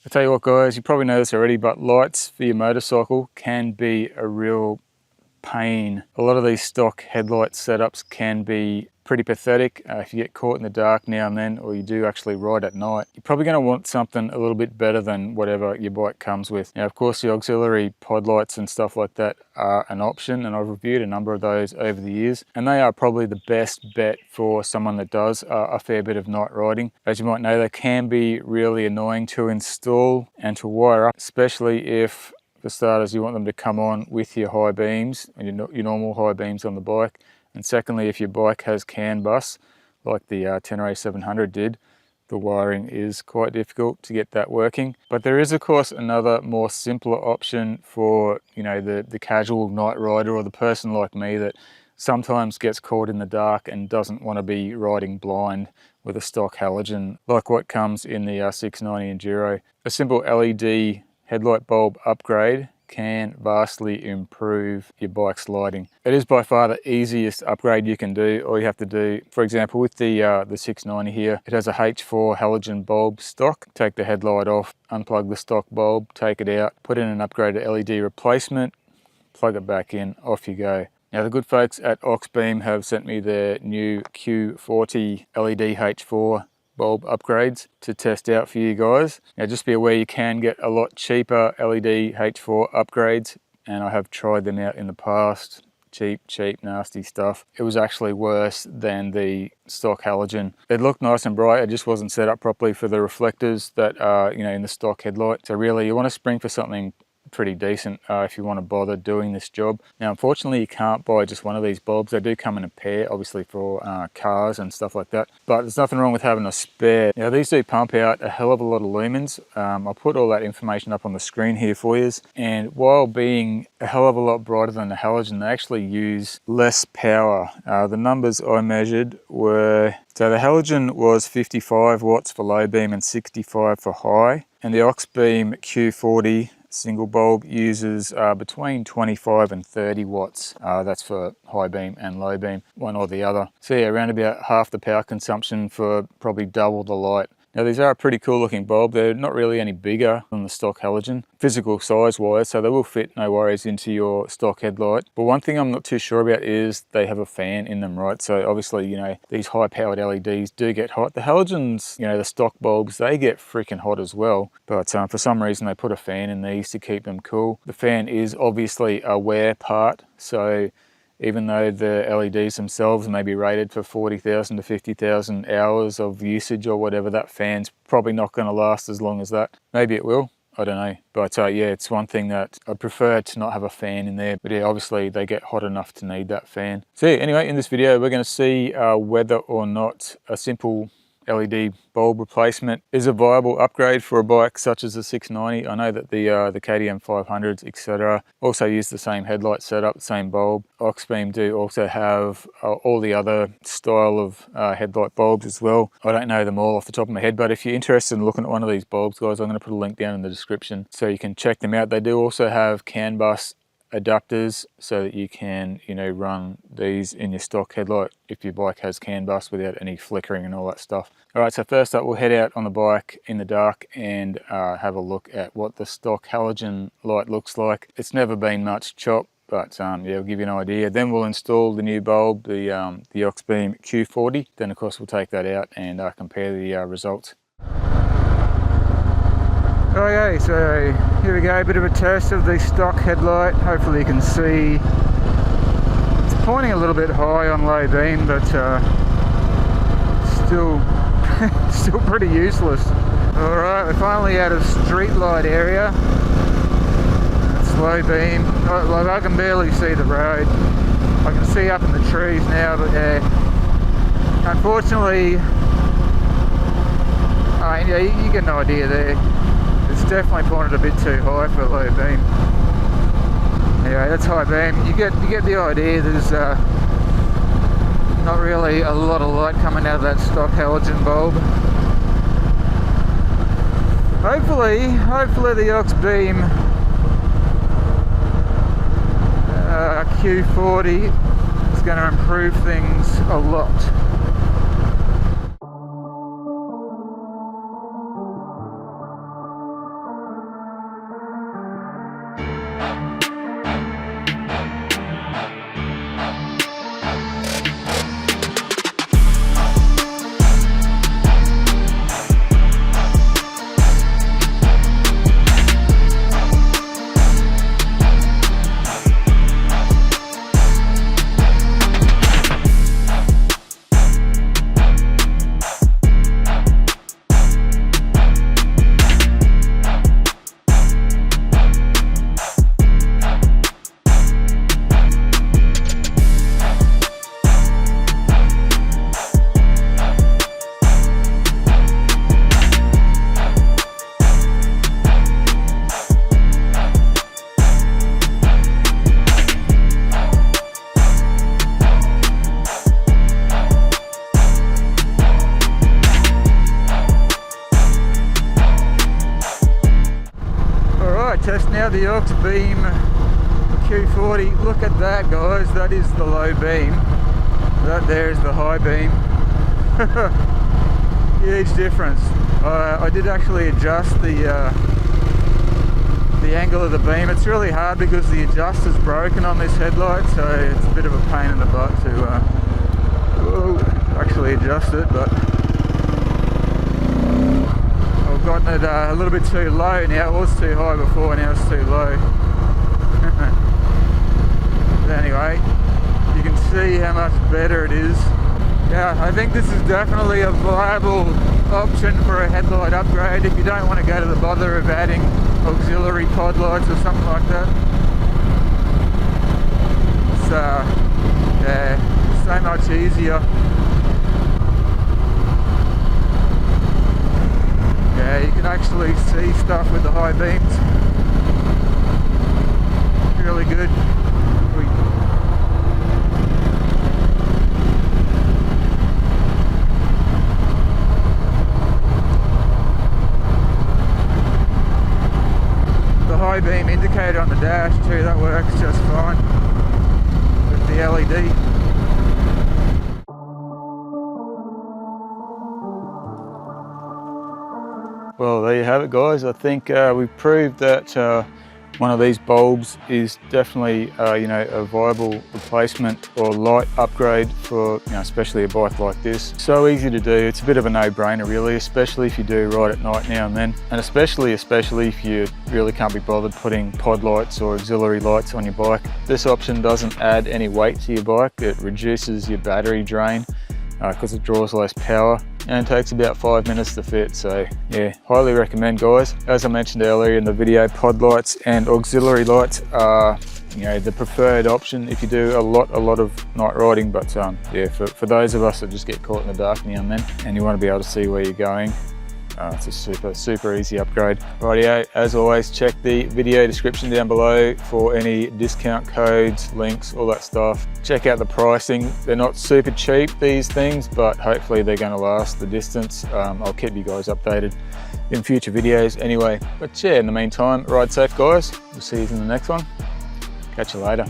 I tell you what guys, you probably know this already, but lights for your motorcycle can be a real pain. A lot of these stock headlight setups can be pretty pathetic. If you get caught in the dark now and then, or you do actually ride at night, you're probably going to want something a little bit better than whatever your bike comes with. Now of course the auxiliary pod lights and stuff like that are an option, and I've reviewed a number of those over the years, and they are probably the best bet for someone that does a fair bit of night riding. As you might know, they can be really annoying to install and to wire up, especially if, for starters, you want them to come on with your high beams, your normal high beams on the bike. And secondly, if your bike has CAN bus, like the Tenere 700 did, the wiring is quite difficult to get that working. But there is, of course, another more simpler option for, you know, the casual night rider, or the person like me that sometimes gets caught in the dark and doesn't want to be riding blind with a stock halogen, like what comes in the 690 Enduro. A simple LED headlight bulb upgrade can vastly improve your bike's lighting. It is by far the easiest upgrade you can do. All you have to do, for example, with the 690 here, it has a H4 halogen bulb stock. Take the headlight off, unplug the stock bulb, take it out, put in an upgraded LED replacement, plug it back in, off you go. Now the good folks at Auxbeam have sent me their new Q40 LED H4 bulb upgrades to test out for you guys. Now just be aware you can get a lot cheaper LED H4 upgrades, and I have tried them out in the past. Cheap, nasty stuff. It was actually worse than the stock halogen. It looked nice and bright, it just wasn't set up properly for the reflectors that are, you know, in the stock headlight. So really you want to spring for something pretty decent if you want to bother doing this job. Now unfortunately you can't buy just one of these bulbs. They do come in a pair, obviously for cars and stuff like that, but there's nothing wrong with having a spare. Now these do pump out a hell of a lot of lumens. I'll put all that information up on the screen here for you, and while being a hell of a lot brighter than the halogen, they actually use less power. The numbers I measured were, so the halogen was 55 watts for low beam and 65 for high, and the Auxbeam Q40 single bulb uses between 25 and 30 watts. That's for high beam and low beam, one or the other. So yeah, around about half the power consumption for probably double the light. Now these are a pretty cool looking bulb. They're not really any bigger than the stock halogen, physical size wise, so they will fit no worries into your stock headlight. But one thing I'm not too sure about is they have a fan in them, right? So obviously, you know, these high powered LEDs do get hot. The halogens, you know, the stock bulbs, they get freaking hot as well. But for some reason they put a fan in these to keep them cool. The fan is obviously a wear part, so even though the LEDs themselves may be rated for 40,000 to 50,000 hours of usage or whatever, that fan's probably not going to last as long as that. Maybe it will, I don't know. But yeah, it's one thing that I prefer to not have a fan in there. But yeah, obviously they get hot enough to need that fan. So yeah, anyway, in this video, we're going to see whether or not a simple LED bulb replacement is a viable upgrade for a bike such as the 690. I know that the KTM 500s, etc., also use the same headlight setup, the same bulb. Auxbeam do also have all the other style of headlight bulbs as well. I don't know them all off the top of my head, but if you're interested in looking at one of these bulbs, guys, I'm going to put a link down in the description so you can check them out. They do also have CAN bus adapters so that you can, you know, run these in your stock headlight if your bike has CAN bus without any flickering and all that stuff. All right, so first up we'll head out on the bike in the dark and have a look at what the stock halogen light looks like. It's never been much chop, but yeah, we'll give you an idea. Then we'll install the new bulb, the Auxbeam Q40. Then of course we'll take that out and compare the results. Okay, so here we go, a bit of a test of the stock headlight. Hopefully you can see it's pointing a little bit high on low beam, but still pretty useless. Alright, we're finally out of street light area. It's low beam. Like I can barely see the road. I can see up in the trees now, but yeah, unfortunately, yeah, you get an idea there. It's definitely pointed a bit too high for low beam. Anyway, that's high beam. You get the idea. There's not really a lot of light coming out of that stock halogen bulb. Hopefully the Auxbeam Q40 is going to improve things a lot. testing out the Auxbeam Q40. Look at that, guys, that is the low beam. That there's the high beam. Huge difference. I did actually adjust the angle of the beam. It's really hard because the adjuster's broken on this headlight, so it's a bit of a pain in the butt to actually adjust it, but I've gotten it a little bit too low now. It was too high before, now it's too low. But anyway, you can see how much better it is. Yeah, I think this is definitely a viable option for a headlight upgrade if you don't want to go to the bother of adding auxiliary pod lights or something like that. It's yeah, so much easier. Yeah, you can actually see stuff with the high beams. Really good. High beam indicator on the dash too, that works just fine with the LED. Well, there you have it, guys. I think we've proved that one of these bulbs is definitely you know, a viable replacement or light upgrade for, you know, especially a bike like this. So easy to do. It's a bit of a no-brainer really, especially if you do ride at night now and then, and especially if you really can't be bothered putting pod lights or auxiliary lights on your bike. This option doesn't add any weight to your bike. It reduces your battery drain because it draws less power, and takes about 5 minutes to fit. So yeah, highly recommend, guys. As I mentioned earlier in the video, pod lights and auxiliary lights are, you know, the preferred option if you do a lot of night riding. But yeah, for those of us that just get caught in the dark now and then and you want to be able to see where you're going, it's a super easy upgrade. Rightio, as always, check the video description down below for any discount codes, links, all that stuff. Check out the pricing. They're not super cheap, these things, but hopefully they're going to last the distance. I'll keep you guys updated in future videos anyway. But yeah, in the meantime, ride safe, guys. We'll see you in the next one. Catch you later.